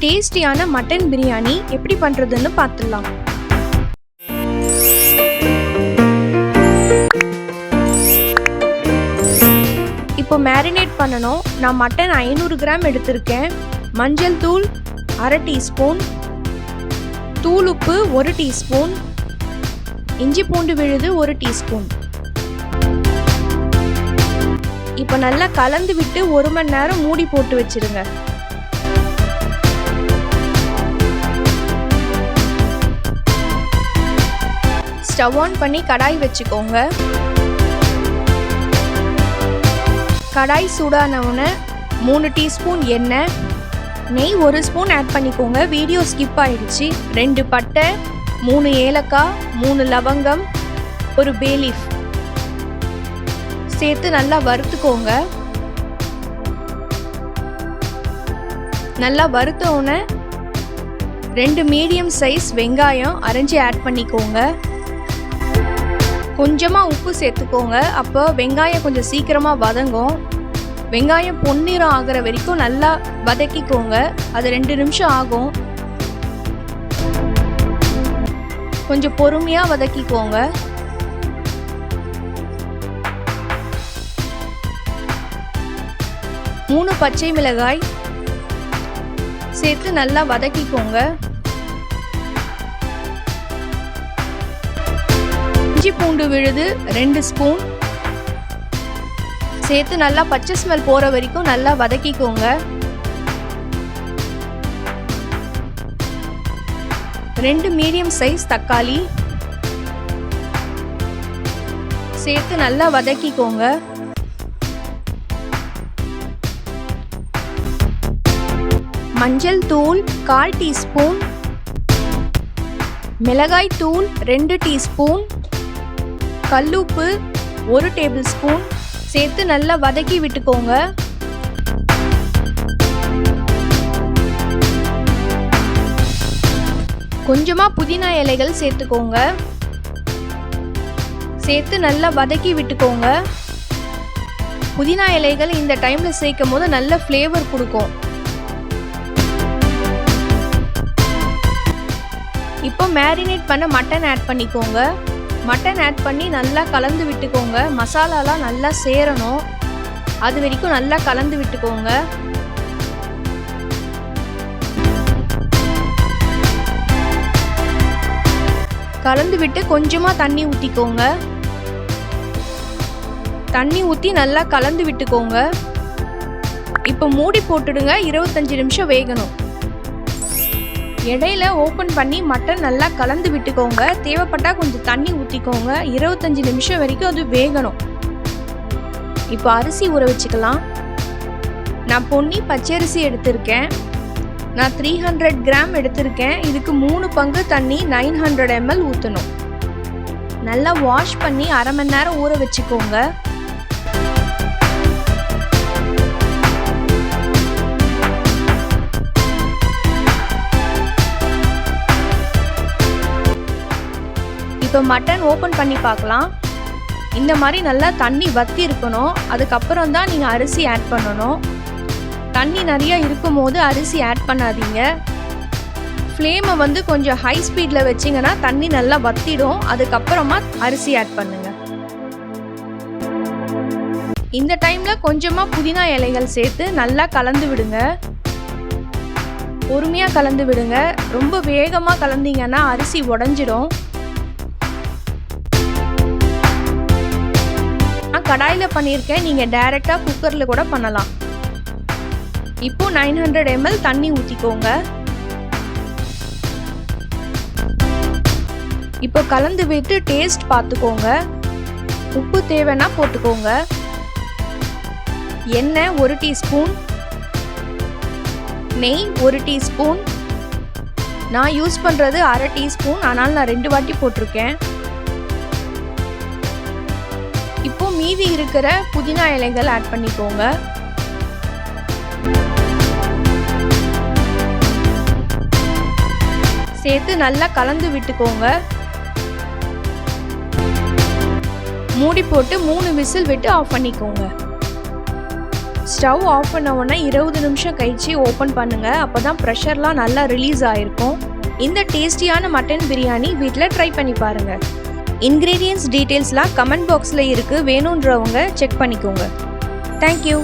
டேஸ்டியான மட்டன் பிரியாணி எப்படி பண்ணுறதுன்னு பார்த்துடலாம். இப்போ மேரினேட் பண்ணணும். நான் மட்டன் 500 கிராம் எடுத்திருக்கேன். மஞ்சள் தூள் 1/2 டீஸ்பூன், தூள் உப்பு 1 டீஸ்பூன், இஞ்சி பூண்டு விழுது 1 டீஸ்பூன். இப்போ நல்லா கலந்து விட்டு 1 மணி நேரம் மூடி போட்டு வச்சிருங்க. ஸ்டவ் ஆன் பண்ணி கடாய் வச்சுக்கோங்க. கடாய் சூடானவுடனே 3 டீஸ்பூன் எண்ணெய், நெய் 1 ஸ்பூன் ஆட் பண்ணிக்கோங்க. வீடியோ ஸ்கிப் ஆயிடுச்சு. 2 பட்டை, 3 ஏலக்காய், 3 லவங்கம், 1 பே லீஃப் சேர்த்து நல்லா வறுத்துக்கோங்க. நல்லா வறுத்தவுடனே 2 மீடியம் சைஸ் வெங்காயம் அரைஞ்சி ஆட் பண்ணிக்கோங்க. கொஞ்சமாக உப்பு சேர்த்துக்கோங்க. அப்போ வெங்காயம் கொஞ்சம் சீக்கிரமாக வதங்கும். வெங்காயம் பொன்னிறம் ஆகிற வரைக்கும் நல்லா வதக்கிக்கோங்க. அது 2 நிமிஷம் ஆகும். கொஞ்சம் பொறுமையாக வதக்கிக்கோங்க. மூணு பச்சை மிளகாய் சேர்த்து நல்லா வதக்கிக்கோங்க. இஞ்சி பூண்டு விழுது 2 ஸ்பூன் சேர்த்து நல்லா பச்சை ஸ்மெல் போற வரைக்கும் நல்லா வதக்கிக்கோங்க. 2 மீடியம் சைஸ் தக்காளி சேர்த்து நல்லா வதக்கிக்கோங்க. மஞ்சள் தூள் 1/4 டீஸ்பூன், மிளகாய் தூள் 2 டீஸ்பூன், கல்லுப்பு 1 டேபிள் ஸ்பூன் சேர்த்து நல்லா வதக்கி விட்டுக்கோங்க. கொஞ்சமா புதினா இலைகள் சேர்த்துக்கோங்க. சேர்த்து நல்லா வதக்கி விட்டுக்கோங்க. புதினா இலைகள் இந்த டைம்ல சேர்க்கும் போது நல்ல ஃப்ளேவர் கொடுக்கும். இப்போ மேரினேட் பண்ண மட்டன் ஆட் பண்ணிக்கோங்க. மட்டன் ஆட் பண்ணி நல்லா கலந்து விட்டுக்கோங்க. மசாலாலாம் நல்லா சேரணும். அது வரைக்கும் நல்லா கலந்து விட்டுக்கோங்க. கலந்து விட்டு கொஞ்சமாக தண்ணி ஊற்றிக்கோங்க. தண்ணி ஊற்றி நல்லா கலந்து விட்டுக்கோங்க. இப்போ மூடி போட்டுடுங்க. 25 நிமிஷம் வேகணும். இடையில ஓப்பன் பண்ணி மட்டன் நல்லா கலந்து விட்டுக்கோங்க. தேவைப்பட்டால் கொஞ்சம் தண்ணி ஊற்றிக்கோங்க. 25 நிமிஷம் வரைக்கும் அது வேகணும். இப்போ அரிசி ஊற வச்சுக்கலாம். நான் பொன்னி பச்சரிசி எடுத்திருக்கேன். நான் 300 கிராம் எடுத்திருக்கேன். இதுக்கு 3 பங்கு தண்ணி 900 ml ஊற்றணும். நல்லா வாஷ் பண்ணி 1/2 மணி நேரம் ஊற வச்சுக்கோங்க. இப்போ மட்டன் ஓப்பன் பண்ணி பார்க்கலாம். இந்த மாதிரி நல்லா தண்ணி வற்றி இருக்கணும். அதுக்கப்புறம் தான் நீங்கள் அரிசி ஆட் பண்ணணும். தண்ணி நிறையா இருக்கும் போது அரிசி ஆட் பண்ணாதீங்க. ஃப்ளேமை வந்து கொஞ்சம் ஹை ஸ்பீடில் வச்சிங்கன்னா தண்ணி நல்லா வற்றிடும். அதுக்கப்புறமா அரிசி ஆட் பண்ணுங்க. இந்த டைமில் கொஞ்சமாக புதினா இலைகள் சேர்த்து நல்லா கலந்து விடுங்க. பொறுமையாக கலந்து விடுங்க. ரொம்ப வேகமாக கலந்தீங்கன்னா அரிசி உடஞ்சிடும். கடாயில் பண்ணியிருக்கேன். நீங்கள் டைரெக்டாக குக்கரில் கூட பண்ணலாம். இப்போ 900 ml தண்ணி ஊற்றிக்கோங்க. இப்போ கலந்து விட்டு டேஸ்ட் பார்த்துக்கோங்க. உப்பு தேவைன்னா போட்டுக்கோங்க. எண்ணெய் 1 டீஸ்பூன், நெய் 1 டீஸ்பூன். நான் யூஸ் பண்ணுறது 1/2 டீஸ்பூன். ஆனால் நான் 2 வாட்டி போட்டிருக்கேன். இப்போ மீதி இருக்கிற புதினா இலைகள் ஆட் பண்ணிக்கோங்க. சேர்த்து நல்லா கலந்து விட்டுக்கோங்க. மூடி போட்டு 3 விசில் விட்டு ஆஃப் பண்ணிக்கோங்க. ஸ்டவ் ஆஃப் பண்ண உடனே 20 நிமிஷம் கழிச்சு ஓப்பன் பண்ணுங்கள். அப்போ தான் ப்ரெஷர்லாம் நல்லா ரிலீஸ் ஆகிருக்கும். இந்த டேஸ்டியான மட்டன் பிரியாணி வீட்டில் ட்ரை பண்ணி பாருங்கள். இன்க்ரீடியன்ட்ஸ் டீட்டெயில்ஸ்லாம் கமெண்ட் பாக்ஸில் இருக்குது, வேணுன்றவங்க செக் பண்ணிக்கோங்க. தேங்க்யூ.